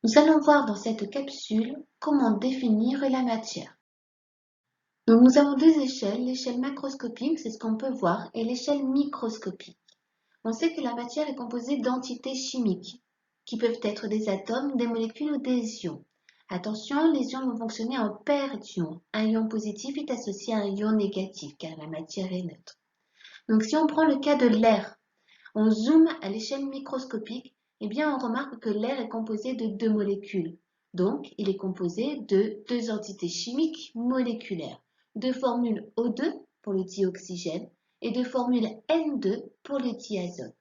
Nous allons voir dans cette capsule comment définir la matière. Donc nous avons deux échelles, l'échelle macroscopique, c'est ce qu'on peut voir, et l'échelle microscopique. On sait que la matière est composée d'entités chimiques, qui peuvent être des atomes, des molécules ou des ions. Attention, les ions vont fonctionner en paire d'ions. Un ion positif est associé à un ion négatif, car la matière est neutre. Donc si on prend le cas de l'air, on zoome à l'échelle microscopique, eh bien on remarque que l'air est composé de deux molécules. Donc, il est composé de deux entités chimiques moléculaires, de formule O2 pour le dioxygène et de formule N2 pour le diazote.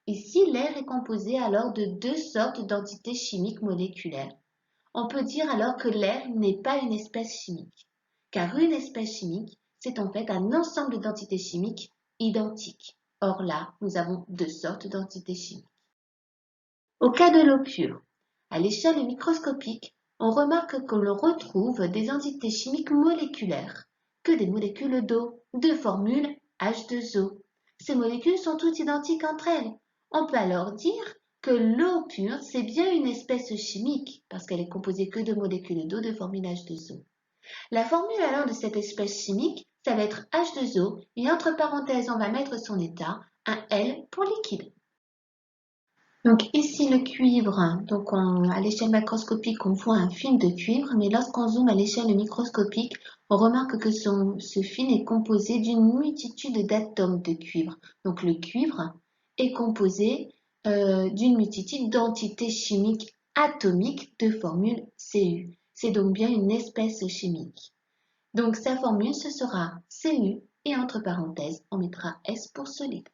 Ici, l'air est composé alors de deux sortes d'entités chimiques moléculaires. On peut dire alors que l'air n'est pas une espèce chimique, car une espèce chimique, c'est en fait un ensemble d'entités chimiques identiques. Or là, nous avons deux sortes d'entités chimiques. Au cas de l'eau pure, à l'échelle microscopique, on remarque que l'on retrouve des entités chimiques moléculaires, que des molécules d'eau, de formule H2O. Ces molécules sont toutes identiques entre elles. On peut alors dire que l'eau pure, c'est bien une espèce chimique, parce qu'elle est composée que de molécules d'eau de formule H2O. La formule alors de cette espèce chimique, ça va être H2O, et entre parenthèses, on va mettre son état, un L pour liquide. Donc ici le cuivre, donc à l'échelle macroscopique on voit un film de cuivre, mais lorsqu'on zoome à l'échelle microscopique, on remarque que ce film est composé d'une multitude d'atomes de cuivre. Donc le cuivre est composé d'une multitude d'entités chimiques atomiques de formule Cu. C'est donc bien une espèce chimique. Donc sa formule ce sera Cu et entre parenthèses on mettra S pour solide.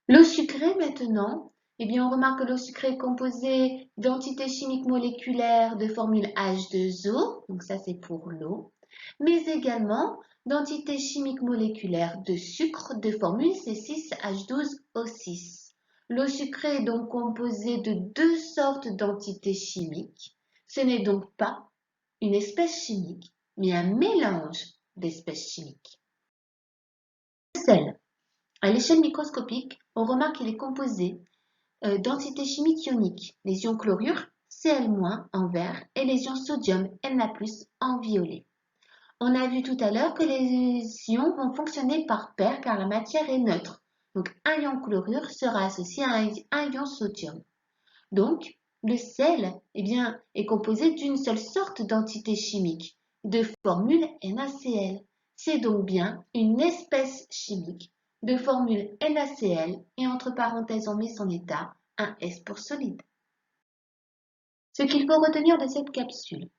L'eau sucrée maintenant, eh bien on remarque que l'eau sucrée est composée d'entités chimiques moléculaires de formule H2O, donc ça c'est pour l'eau, mais également d'entités chimiques moléculaires de sucre de formule C6H12O6. L'eau sucrée est donc composée de deux sortes d'entités chimiques. Ce n'est donc pas une espèce chimique, mais un mélange d'espèces chimiques. Le sel. À l'échelle microscopique, on remarque qu'il est composé d'entités chimiques ioniques, les ions chlorure, Cl- en vert, et les ions sodium, Na+, en violet. On a vu tout à l'heure que les ions vont fonctionner par paire car la matière est neutre. Donc un ion chlorure sera associé à un ion sodium. Donc le sel est composé d'une seule sorte d'entité chimique, de formule NaCl. C'est donc bien une espèce chimique de formule NaCl et entre parenthèses on met son état, un S pour solide. Ce qu'il faut retenir de cette capsule.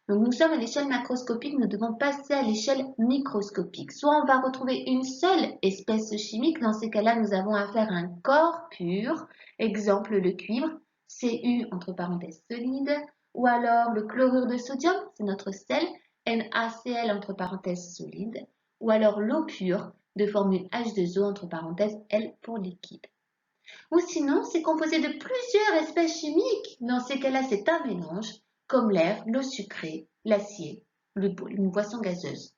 Donc nous sommes à l'échelle macroscopique, nous devons passer à l'échelle microscopique. Soit on va retrouver une seule espèce chimique, dans ces cas-là nous avons affaire à un corps pur, exemple le cuivre, Cu entre parenthèses solide, ou alors le chlorure de sodium, c'est notre sel, NaCl entre parenthèses solide, ou alors l'eau pure de formule H2O entre parenthèses L pour liquide. Ou sinon, c'est composé de plusieurs espèces chimiques. Dans ces cas-là, c'est un mélange, comme l'air, l'eau sucrée, l'acier, une boisson gazeuse.